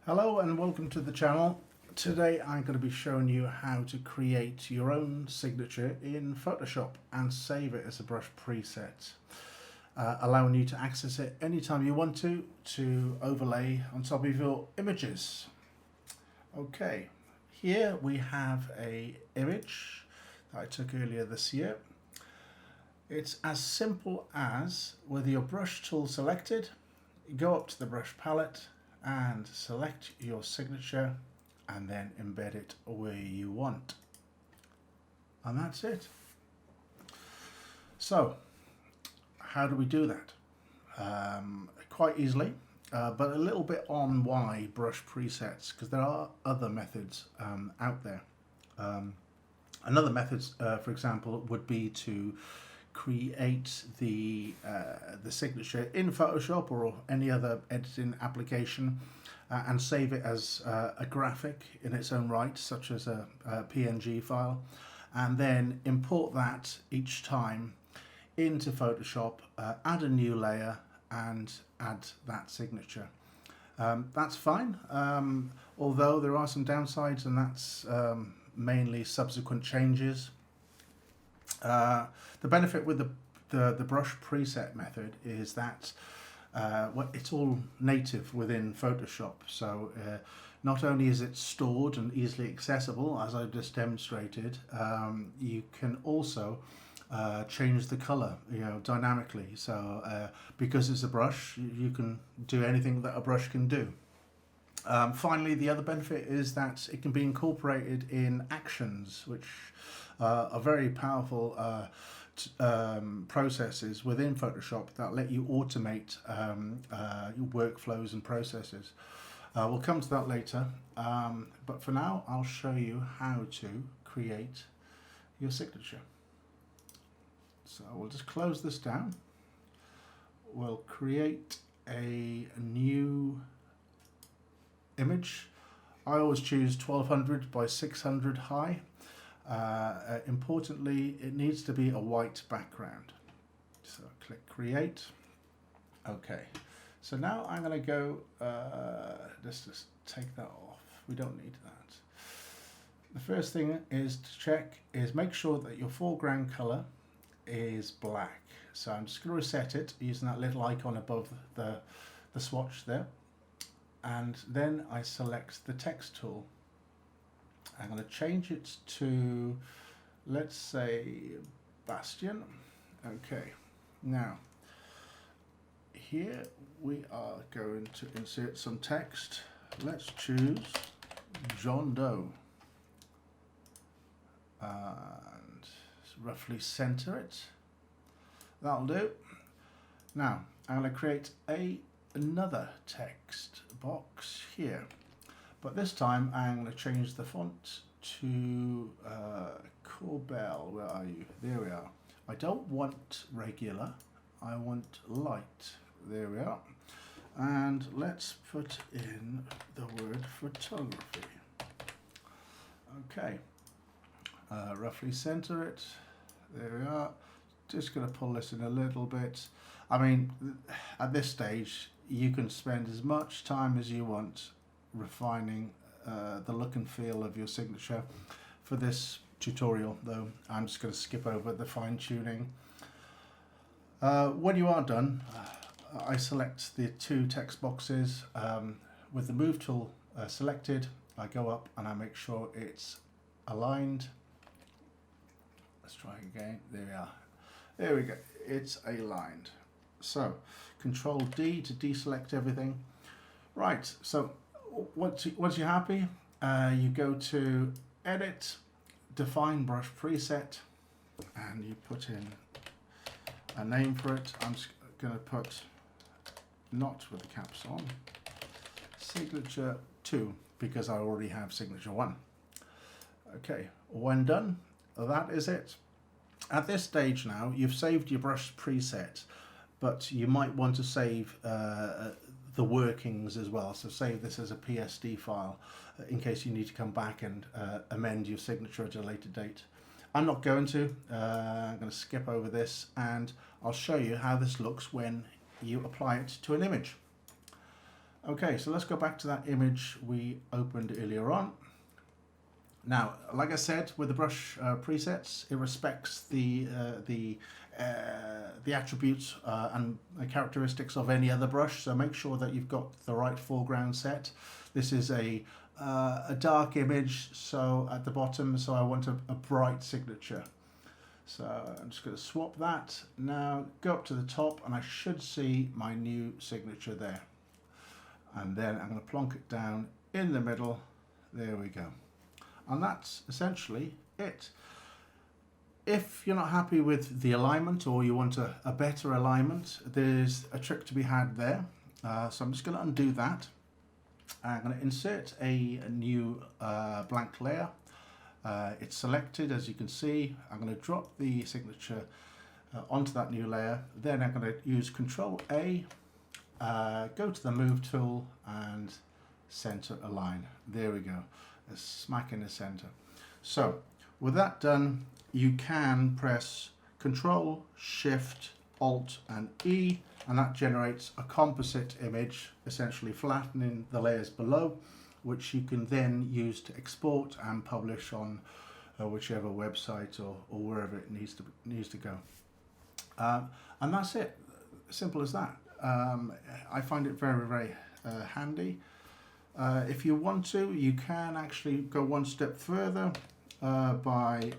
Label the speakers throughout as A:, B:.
A: Hello and welcome to the channel. Today I'm going to be showing you how to create your own signature in Photoshop and save it as a brush preset, allowing you to access it anytime you want to overlay on top of your images. Okay, here we have a image that I took earlier this year. It's as simple as, with your brush tool selected, go up to the brush palette and select your signature and then embed it where you want, and that's it. So how do we do that? Quite easily, but a little bit on why brush presets, because there are other methods out there. Another method, for example, would be to create the signature in Photoshop or any other editing application and save it as a graphic in its own right, such as a PNG file, and then import that each time into Photoshop, add a new layer and add that signature. That's fine, although there are some downsides, and that's mainly subsequent changes. The benefit with the brush preset method is that it's all native within Photoshop, so not only is it stored and easily accessible, as I've just demonstrated, you can also change the color, dynamically. So because it's a brush, you can do anything that a brush can do. Finally, the other benefit is that it can be incorporated in actions, which are very powerful processes within Photoshop that let you automate your workflows and processes. We'll come to that later, but for now I'll show you how to create your signature. So we'll just close this down. We'll create a new image. I always choose 1200 by 600 high. Importantly, it needs to be a white background. So click create. Okay, so now I'm going to go, let's just take that off. We don't need that. The first thing is to check is make sure that your foreground color is black. So I'm just going to reset it using that little icon above the swatch there. And then I select the text tool. I'm going to change it to, let's say, Bastion. Okay, now here we are going to insert some text. Let's choose John Doe and roughly center it. That'll do. Now I'm going to create another text box here. But this time I'm going to change the font to Corbel. Where are you? There we are. I don't want regular, I want light. There we are. And let's put in the word photography. Okay. Roughly center it. There we are. Just going to pull this in a little bit. I mean, at this stage, you can spend as much time as you want refining the look and feel of your signature. For this tutorial though, I'm just going to skip over the fine-tuning. When you are done, I select the two text boxes. With the move tool selected, I go up and I make sure it's aligned. Let's try again. There we are. There we go. It's aligned. So Control D to deselect everything. Right, so once you're happy, you go to Edit, Define Brush Preset, and you put in a name for it. I'm just going to put, not with the caps on, Signature 2, because I already have Signature 1. Okay, when done, that is it. At this stage now, you've saved your brush preset, but you might want to save the workings as well. So save this as a PSD file in case you need to come back and amend your signature at a later date. I'm not going to. I'm going to skip over this and I'll show you how this looks when you apply it to an image. Okay, so let's go back to that image we opened earlier on. Now, like I said, with the brush presets, it respects the attributes and the characteristics of any other brush. So make sure that you've got the right foreground set. This is a dark image, so at the bottom, so I want a bright signature. So I'm just going to swap that. Now go up to the top, and I should see my new signature there. And then I'm going to plonk it down in the middle. There we go. And that's essentially it. If you're not happy with the alignment, or you want a better alignment, there's a trick to be had there. So I'm just going to undo that. I'm going to insert a new blank layer. It's selected, as you can see. I'm going to drop the signature onto that new layer. Then I'm going to use Control A, go to the Move tool and center align. There we go. It's smack in the center. So with that done, you can press Control, Shift, Alt and E, and that generates a composite image, essentially flattening the layers below, which you can then use to export and publish on whichever website or wherever it needs to go. And that's it. Simple as that. I find it very, very handy. If you want to, you can actually go one step further by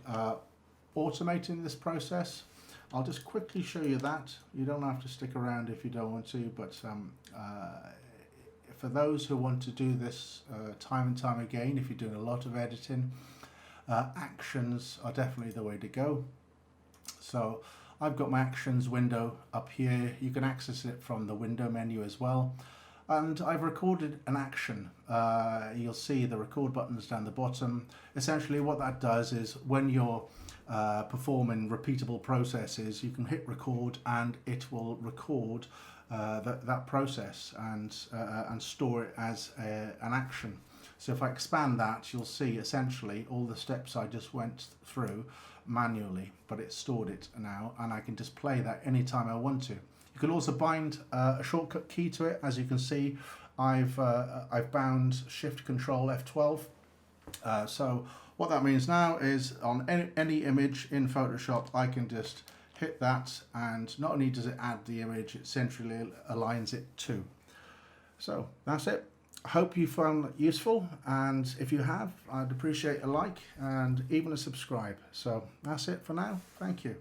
A: automating this process. I'll just quickly show you that. You don't have to stick around if you don't want to, but for those who want to do this time and time again, if you're doing a lot of editing, actions are definitely the way to go. So I've got my actions window up here. You can access it from the window menu as well. And I've recorded an action. You'll see the record buttons down the bottom. Essentially what that does is when you're performing repeatable processes, you can hit record and it will record that process and store it as an action. So if I expand that, you'll see essentially all the steps I just went through manually, but it's stored it now, and I can display that anytime I want to. You can also bind a shortcut key to it. As you can see, I've bound Shift Control F12. So what that means now is on any image in Photoshop, I can just hit that, and not only does it add the image, it centrally aligns it too. So that's it. I hope you found it useful, and if you have, I'd appreciate a like and even a subscribe. So that's it for now. Thank you.